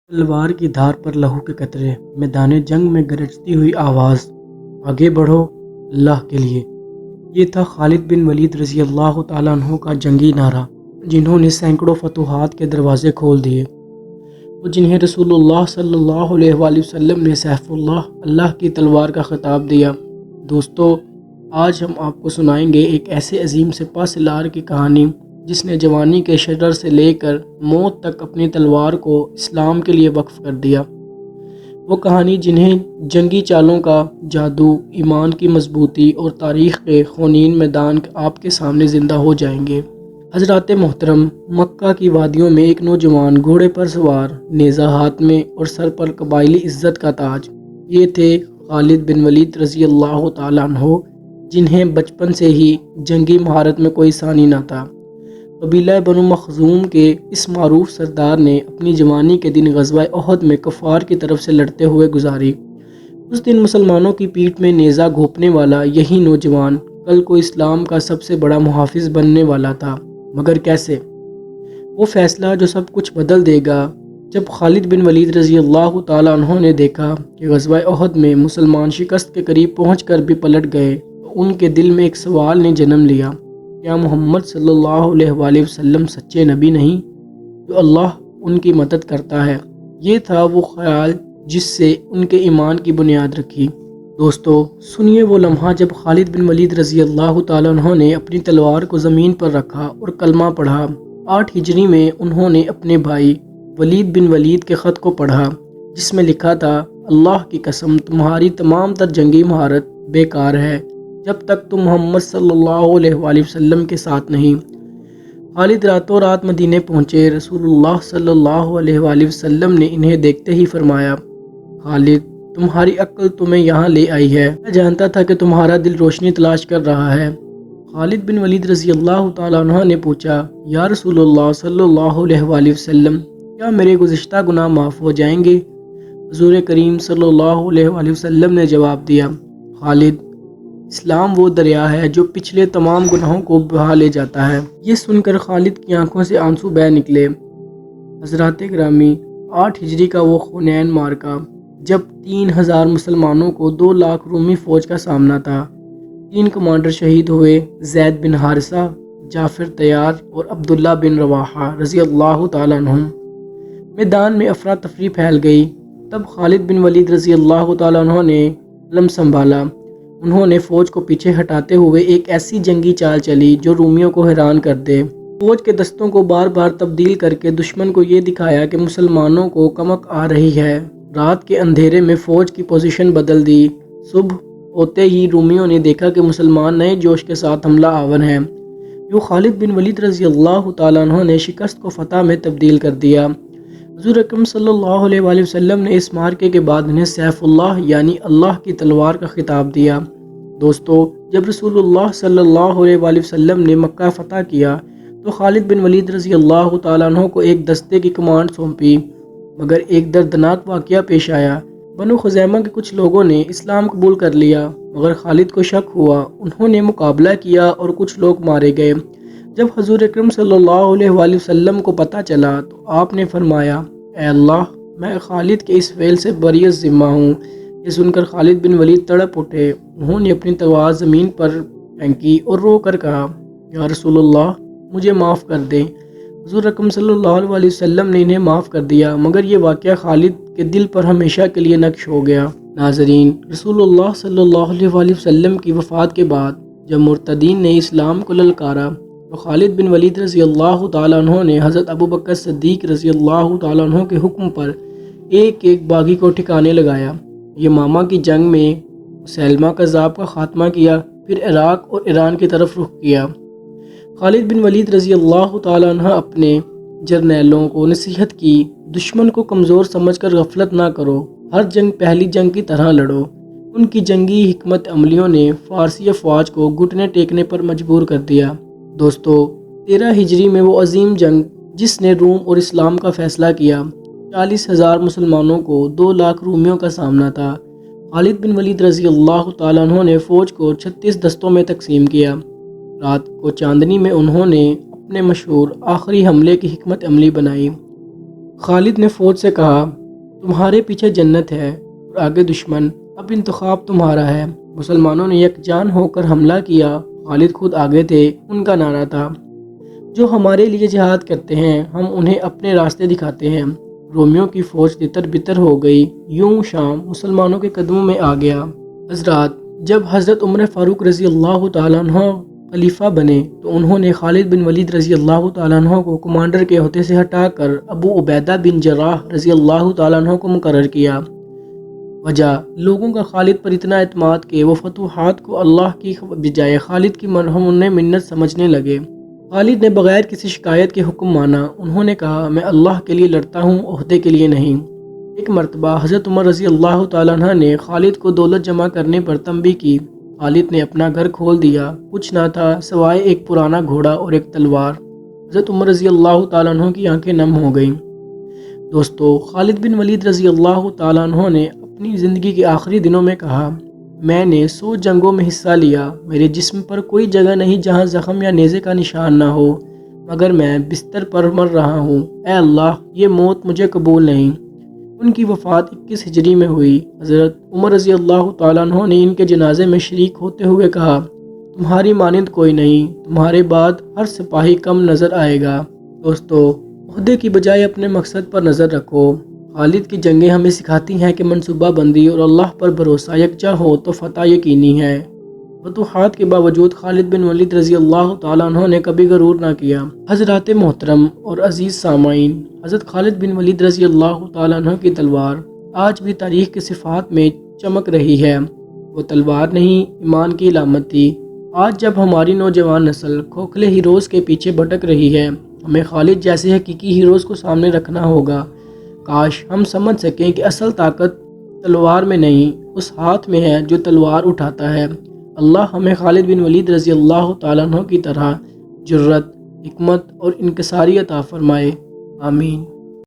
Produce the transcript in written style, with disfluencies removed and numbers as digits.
تلوار کی دھار پر لہو کے قطرے، میدان جنگ میں گرجتی ہوئی آواز، آگے بڑھو اللہ کے لیے۔ یہ تھا خالد بن ولید رضی اللہ تعالیٰ عنہ کا جنگی نعرہ، جنہوں نے سینکڑوں فتوحات کے دروازے کھول دیے، اور جنہیں رسول اللہ صلی اللہ علیہ وآلہ وسلم نے سیف اللہ کی تلوار کا خطاب دیا۔ دوستو، آج ہم آپ کو سنائیں گے ایک ایسے عظیم سپہ سالار کی کہانی جس نے جوانی کے شرر سے لے کر موت تک اپنی تلوار کو اسلام کے لیے وقف کر دیا۔ وہ کہانی جنہیں جنگی چالوں کا جادو، ایمان کی مضبوطی اور تاریخ کے خونین میدان آپ کے سامنے زندہ ہو جائیں گے۔ حضرات محترم، مکہ کی وادیوں میں ایک نوجوان گھوڑے پر سوار، نیزہ ہاتھ میں اور سر پر قبائلی عزت کا تاج، یہ تھے خالد بن ولید رضی اللہ تعالیٰ عنہ، جنہیں بچپن سے ہی جنگی مہارت میں کوئی ثانی نہ تھا۔ قبیلہ بنو مخزوم کے اس معروف سردار نے اپنی جوانی کے دن غزوہ احد میں کفار کی طرف سے لڑتے ہوئے گزاری۔ اس دن مسلمانوں کی پیٹھ میں نیزہ گھونپنے والا یہی نوجوان کل کو اسلام کا سب سے بڑا محافظ بننے والا تھا، مگر کیسے؟ وہ فیصلہ جو سب کچھ بدل دے گا۔ جب خالد بن ولید رضی اللہ تعالیٰ عنہ نے دیکھا کہ غزوہ احد میں مسلمان شکست کے قریب پہنچ کر بھی پلٹ گئے، تو ان کے دل میں ایک سوال نے جنم لیا: کیا محمد صلی اللہ علیہ وآلہ وسلم سچے نبی نہیں جو اللہ ان کی مدد کرتا ہے؟ یہ تھا وہ خیال جس سے ان کے ایمان کی بنیاد رکھی۔ دوستو، سنیے وہ لمحہ جب خالد بن ولید رضی اللہ تعالیٰ عنہ نے اپنی تلوار کو زمین پر رکھا اور کلمہ پڑھا۔ 8 ہجری میں انہوں نے اپنے بھائی ولید بن ولید کے خط کو پڑھا، جس میں لکھا تھا: اللہ کی قسم، تمہاری تمام تر جنگی مہارت بیکار ہے جب تک تم محمد صلی اللہ علیہ وآلہ وسلم کے ساتھ نہیں۔ خالد راتوں رات مدینے پہنچے۔ رسول اللہ صلی اللہ علیہ وآلہ وسلم نے انہیں دیکھتے ہی فرمایا: خالد، تمہاری عقل تمہیں یہاں لے آئی ہے، میں جانتا تھا کہ تمہارا دل روشنی تلاش کر رہا ہے۔ خالد بن ولید رضی اللہ تعالیٰ عنہ نے پوچھا: یا رسول اللہ صلی اللہ علیہ وآلہ وسلم، کیا میرے گزشتہ گناہ معاف ہو جائیں گے؟ حضور کریم صلی اللہ علیہ وآلہ وسلم نے جواب دیا: خالد، اسلام وہ دریا ہے جو پچھلے تمام گناہوں کو بہا لے جاتا ہے۔ یہ سن کر خالد کی آنکھوں سے آنسو بہہ نکلے۔ حضرات گرامی، 8 ہجری کا وہ حنین معرکہ، جب 3000 مسلمانوں کو 2 لاکھ رومی فوج کا سامنا تھا۔ 3 کمانڈر شہید ہوئے: زید بن حارثہ، جعفر طیار اور عبداللہ بن رواحہ رضی اللہ تعالیٰ عنہم۔ میدان میں افراتفری پھیل گئی۔ تب خالد بن ولید رضی اللہ تعالیٰ عنہ نے علم سنبھالا۔ انہوں نے فوج کو پیچھے ہٹاتے ہوئے ایک ایسی جنگی چال چلی جو رومیوں کو حیران کر دے۔ فوج کے دستوں کو بار بار تبدیل کر کے دشمن کو یہ دکھایا کہ مسلمانوں کو کمک آ رہی ہے۔ رات کے اندھیرے میں فوج کی پوزیشن بدل دی۔ صبح ہوتے ہی رومیوں نے دیکھا کہ مسلمان نئے جوش کے ساتھ حملہ آور ہیں۔ یوں خالد بن ولید رضی اللہ تعالیٰ عنہ نے شکست کو فتح میں تبدیل کر دیا۔ حضور اکرم صلی اللہ علیہ وآلہ وسلم نے اس معرکے کے بعد انہیں سیف اللہ یعنی اللہ کی تلوار کا خطاب دیا۔ دوستو، جب رسول اللہ صلی اللہ علیہ وآلہ وسلم نے مکہ فتح کیا تو خالد بن ولید رضی اللہ تعالیٰ عنہ کو ایک دستے کی کمانڈ سونپی، مگر ایک دردناک واقعہ پیش آیا۔ بنو خزیمہ کے کچھ لوگوں نے اسلام قبول کر لیا، مگر خالد کو شک ہوا۔ انہوں نے مقابلہ کیا اور کچھ لوگ مارے گئے۔ جب حضور اکرم صلی اللہ علیہ وآلہ وسلم کو پتہ چلا تو آپ نے فرمایا: اے اللہ، میں خالد کے اس فعل سے بری ذمہ ہوں۔ یہ سن کر خالد بن ولید تڑپ اٹھے۔ انہوں نے اپنی تلوار زمین پر پھینکی اور رو کر کہا: یا رسول اللہ، مجھے معاف کر دیں۔ حضور اکرم صلی اللہ علیہ وآلہ وسلم نے انہیں معاف کر دیا، مگر یہ واقعہ خالد کے دل پر ہمیشہ کے لیے نقش ہو گیا۔ ناظرین، رسول اللہ صلی اللہ علیہ وآلہ وسلم کی وفات کے بعد جب مرتدین نے اسلام کو للکارا تو خالد بن ولید رضی اللہ تعالیٰ عنہ نے حضرت ابوبکر صدیق رضی اللہ تعالیٰ عنہ کے حکم پر ایک ایک باغی کو ٹھکانے لگایا۔ یمامہ کی جنگ میں مسیلمہ کذاب کا خاتمہ کیا، پھر عراق اور ایران کی طرف رخ کیا۔ خالد بن ولید رضی اللہ تعالیٰ عنہ اپنے جرنیلوں کو نصیحت کی: دشمن کو کمزور سمجھ کر غفلت نہ کرو، ہر جنگ پہلی جنگ کی طرح لڑو۔ ان کی جنگی حکمت عملیوں نے فارسی افواج کو گھٹنے ٹیکنے پر مجبور کر دیا۔ دوستو، 13 ہجری میں وہ عظیم جنگ جس نے روم اور اسلام کا فیصلہ کیا، 40,000 مسلمانوں کو 2 لاکھ رومیوں کا سامنا تھا۔ خالد بن ولید رضی اللہ تعالیٰ عنہ نے فوج کو 36 دستوں میں تقسیم کیا۔ رات کو چاندنی میں انہوں نے اپنے مشہور آخری حملے کی حکمت عملی بنائی۔ خالد نے فوج سے کہا تمہارے پیچھے جنت ہے اور آگے دشمن، اب انتخاب تمہارا ہے۔ مسلمانوں نے یکجان ہو کر حملہ کیا۔ خالد خود آگے تھے۔ ان کا نعرہ تھا جو ہمارے لیے جہاد کرتے ہیں ہم انہیں اپنے راستے دکھاتے ہیں۔ رومیوں کی فوج تتر بتر ہو گئی۔ یوں شام مسلمانوں کے قدموں میں آ گیا۔ حضرات، جب حضرت عمر فاروق رضی اللہ تعالیٰ عنہ خلیفہ بنے تو انہوں نے خالد بن ولید رضی اللہ تعالیٰ عنہ کو کمانڈر کے عہدے سے ہٹا کر ابو عبیدہ بن جراح رضی اللہ تعالیٰ عنہ کو مقرر کیا۔ وجہ لوگوں کا خالد پر اتنا اعتماد کہ وہ فتوحات کو اللہ کی بجائے خالد کی منت سمجھنے لگے۔ خالد نے بغیر کسی شکایت کے حکم مانا۔ انہوں نے کہا میں اللہ کے لیے لڑتا ہوں، عہدے کے لیے نہیں۔ ایک مرتبہ حضرت عمر رضی اللہ تعالیٰ عنہ نے خالد کو دولت جمع کرنے پر تنبیہ کی۔ خالد نے اپنا گھر کھول دیا، کچھ نہ تھا سوائے ایک پرانا گھوڑا اور ایک تلوار۔ حضرت عمر رضی اللہ تعالیٰ عنہ کی آنکھیں نم ہو گئیں۔ دوستو، خالد بن ولید رضی اللہ تعالیٰ عنہ نے اپنی زندگی کے آخری دنوں میں کہا میں نے 100 جنگوں میں حصہ لیا، میرے جسم پر کوئی جگہ نہیں جہاں زخم یا نیزے کا نشان نہ ہو، مگر میں بستر پر مر رہا ہوں۔ اے اللہ، یہ موت مجھے قبول نہیں۔ ان کی وفات 21 ہجری میں ہوئی۔ حضرت عمر رضی اللہ تعالیٰ عنہ نے ان کے جنازے میں شریک ہوتے ہوئے کہا تمہاری مانند کوئی نہیں، تمہارے بعد ہر سپاہی کم نظر آئے گا۔ دوستو، عہدے کی بجائے اپنے مقصد پر نظر رکھو۔ خالد کی جنگیں ہمیں سکھاتی ہیں کہ منصوبہ بندی اور اللہ پر بھروسہ یکجا ہو تو فتح یقینی ہے۔ فتوحات کے باوجود خالد بن ولید رضی اللہ تعالیٰ عنہ نے کبھی غرور نہ کیا۔ حضرات محترم اور عزیز سامعین، حضرت خالد بن ولید رضی اللہ تعالیٰ عنہ کی تلوار آج بھی تاریخ کے صفحات میں چمک رہی ہے۔ وہ تلوار نہیں، ایمان کی علامت تھی۔ آج جب ہماری نوجوان نسل کھوکھلے ہیروز کے پیچھے بھٹک رہی ہے، ہمیں خالد جیسے حقیقی ہیروز کو سامنے رکھنا ہوگا۔ کاش ہم سمجھ سکیں کہ اصل طاقت تلوار میں نہیں، اس ہاتھ میں ہے جو تلوار اٹھاتا ہے۔ اللہ ہمیں خالد بن ولید رضی اللہ تعالیٰ عنہ کی طرح جرأت، حکمت اور انکساری عطا فرمائے۔ آمین۔